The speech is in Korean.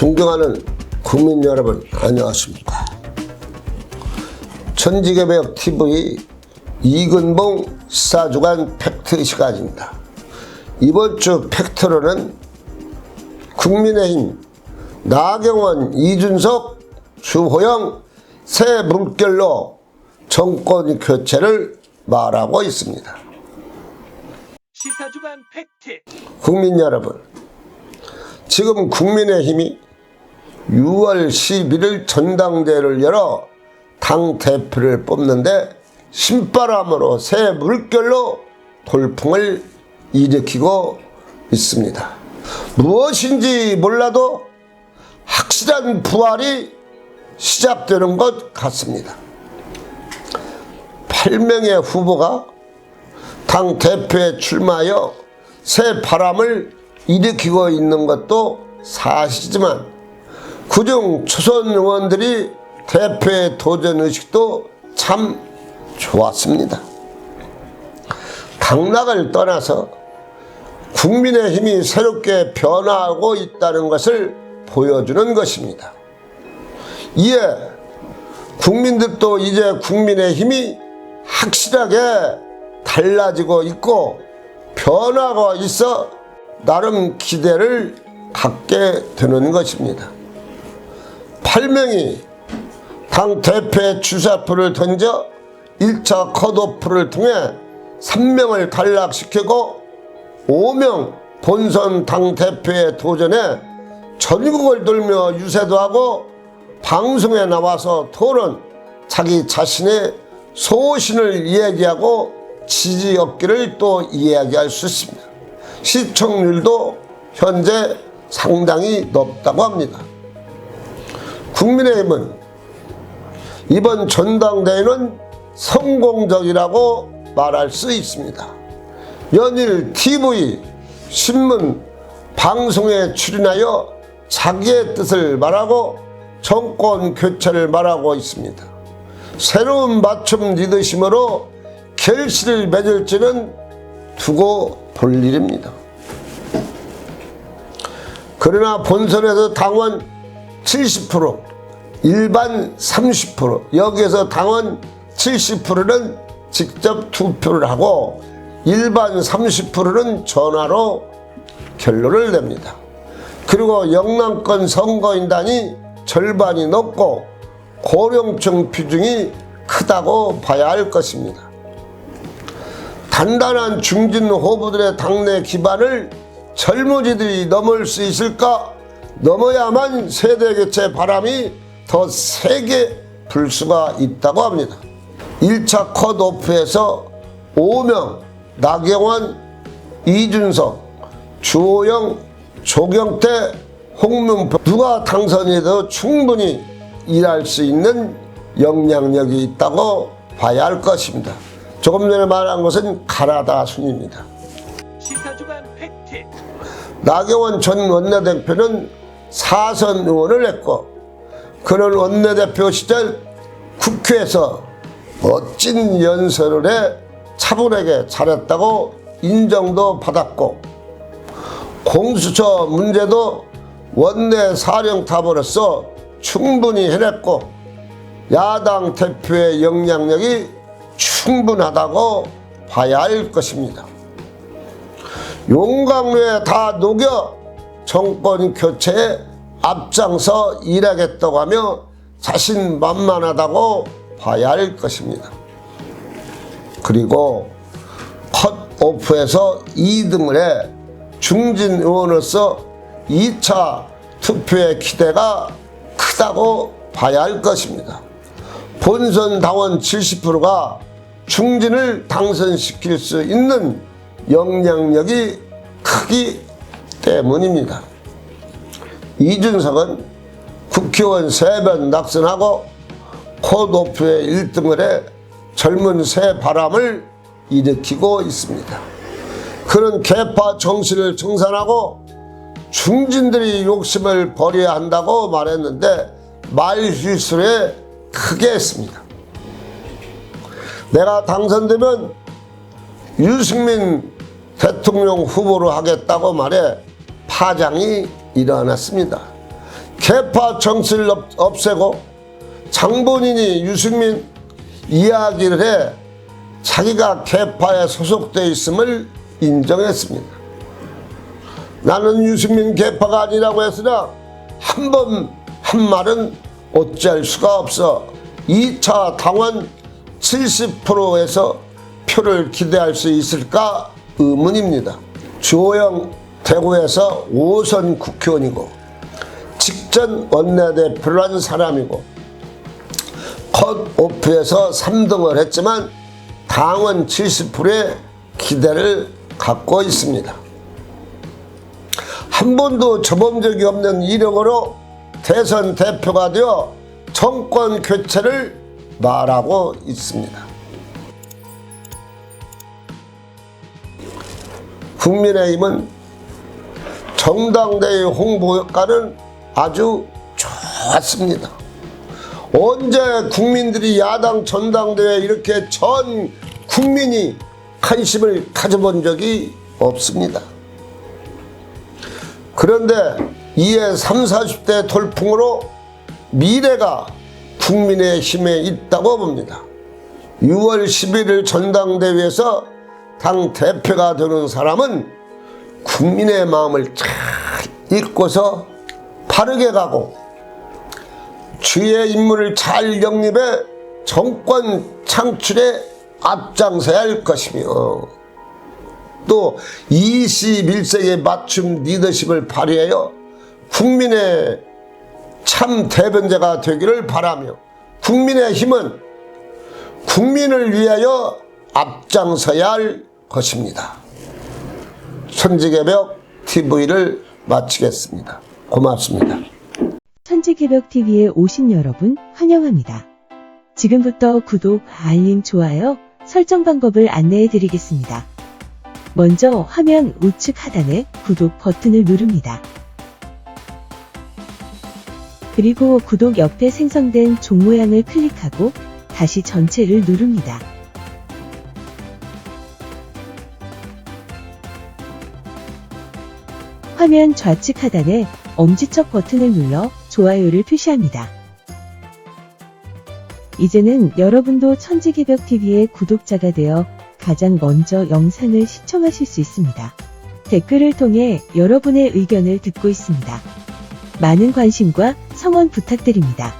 존경하는 국민 여러분, 안녕하십니까. 천지개벽TV 이근봉 시사주간 팩트 시간입니다. 이번 주 팩트로는 국민의힘 나경원, 이준석, 주호영 새 물결로 정권 교체를 말하고 있습니다. 시사주간 팩트. 국민 여러분, 지금 국민의힘이 6월 11일 전당대회를 열어 당대표를 뽑는데 신바람으로 새 물결로 돌풍을 일으키고 있습니다. 무엇인지 몰라도 확실한 부활이 시작되는 것 같습니다. 8명의 후보가 당대표에 출마하여 새 바람을 일으키고 있는 것도 사실이지만 그중 초선 의원들이 대표의 도전의식도 참 좋았습니다. 당락을 떠나서 국민의힘이 새롭게 변화하고 있다는 것을 보여주는 것입니다. 이에 국민들도 이제 국민의힘이 확실하게 달라지고 있고 변화가 있어 나름 기대를 갖게 되는 것입니다. 8명이 당대표의 주사표를 던져 1차 컷오프를 통해 3명을 탈락시키고 5명 본선 당대표에 도전해 전국을 돌며 유세도 하고 방송에 나와서 토론, 자기 자신의 소신을 이야기하고 지지 얻기를 또 이야기할 수 있습니다. 시청률도 현재 상당히 높다고 합니다. 국민의힘은 이번 전당대회는 성공적이라고 말할 수 있습니다. 연일 TV, 신문, 방송에 출연하여 자기의 뜻을 말하고 정권 교체를 말하고 있습니다. 새로운 맞춤 리더십으로 결실을 맺을지는 두고 볼 일입니다. 그러나 본선에서 당원 70%, 일반 30%, 여기에서 당원 70%는 직접 투표를 하고 일반 30%는 전화로 결론을 냅니다. 그리고 영남권 선거인단이 절반이 높고 고령층 비중이 크다고 봐야 할 것입니다. 단단한 중진 후보들의 당내 기반을 젊은이들이 넘을 수 있을까? 넘어야만 세대교체 바람이 더 세게 불 수가 있다고 합니다. 1차 컷오프에서 5명 나경원, 이준석, 주호영, 조경태, 홍문표 누가 당선돼도 충분히 일할 수 있는 영향력이 있다고 봐야 할 것입니다. 조금 전에 말한 것은 가나다 순입니다. 시사주간 팩트. 나경원 전 원내대표는 4선 의원을 했고 그는 원내대표 시절 국회에서 멋진 연설을 해 차분하게 잘했다고 인정도 받았고 공수처 문제도 원내 사령탑으로서 충분히 해냈고 야당 대표의 영향력이 충분하다고 봐야 할 것입니다. 용광로에 다 녹여 정권 교체에 앞장서 일하겠다고 하며 자신만만하다고 봐야 할 것입니다. 그리고 컷오프에서 2등을 해 중진 의원으로서 2차 투표의 기대가 크다고 봐야 할 것입니다. 본선 당원 70%가 중진을 당선시킬 수 있는 영향력이 크기 때문입니다. 이준석은 국회의원 3번 낙선하고 컷오프에 1등을 해 젊은 새 바람을 일으키고 있습니다. 그는 계파 정신을 청산하고 중진들이 욕심을 버려야 한다고 말했는데 말실수를 크게 했습니다. 내가 당선되면 유승민 대통령 후보로 하겠다고 말해 파장이 일어났습니다. 계파 정치를 없애고 장본인이 유승민 이야기를 해 자기가 계파에 소속되어 있음을 인정했습니다. 나는 유승민 계파가 아니라고 했으나 한 번 한 말은 어찌할 수가 없어 2차 당원 70%에서 표를 기대할 수 있을까 의문입니다. 주호영 대구에서 5선 국회의원이고 직전 원내대표를 한 사람이고 컷오프에서 3등을 했지만 당원 70%의 기대를 갖고 있습니다. 한 번도 저본 적이 없는 이력으로 대선 대표가 되어 정권 교체를 말하고 있습니다. 국민의힘은 정당대회 홍보 효과는 아주 좋았습니다. 언제 국민들이 야당 전당대회에 이렇게 전 국민이 관심을 가져본 적이 없습니다. 그런데 이에 30, 40대 돌풍으로 미래가 국민의힘에 있다고 봅니다. 6월 11일 전당대회에서 당 대표가 되는 사람은 국민의 마음을 잘 읽고서 바르게 가고 주의 임무를 잘 영립해 정권 창출에 앞장서야 할 것이며 또 21세기에 맞춤 리더십을 발휘하여 국민의 참 대변자가 되기를 바라며 국민의힘은 국민을 위하여 앞장서야 할 것입니다. 천지개벽 TV를 마치겠습니다. 고맙습니다. 천지개벽TV에 오신 여러분 환영합니다. 지금부터 구독, 알림, 좋아요, 설정 방법을 안내해 드리겠습니다. 먼저 화면 우측 하단에 구독 버튼을 누릅니다. 그리고 구독 옆에 생성된 종 모양을 클릭하고 다시 전체를 누릅니다. 화면 좌측 하단에 엄지척 버튼을 눌러 좋아요를 표시합니다. 이제는 여러분도 천지개벽TV의 구독자가 되어 가장 먼저 영상을 시청하실 수 있습니다. 댓글을 통해 여러분의 의견을 듣고 있습니다. 많은 관심과 성원 부탁드립니다.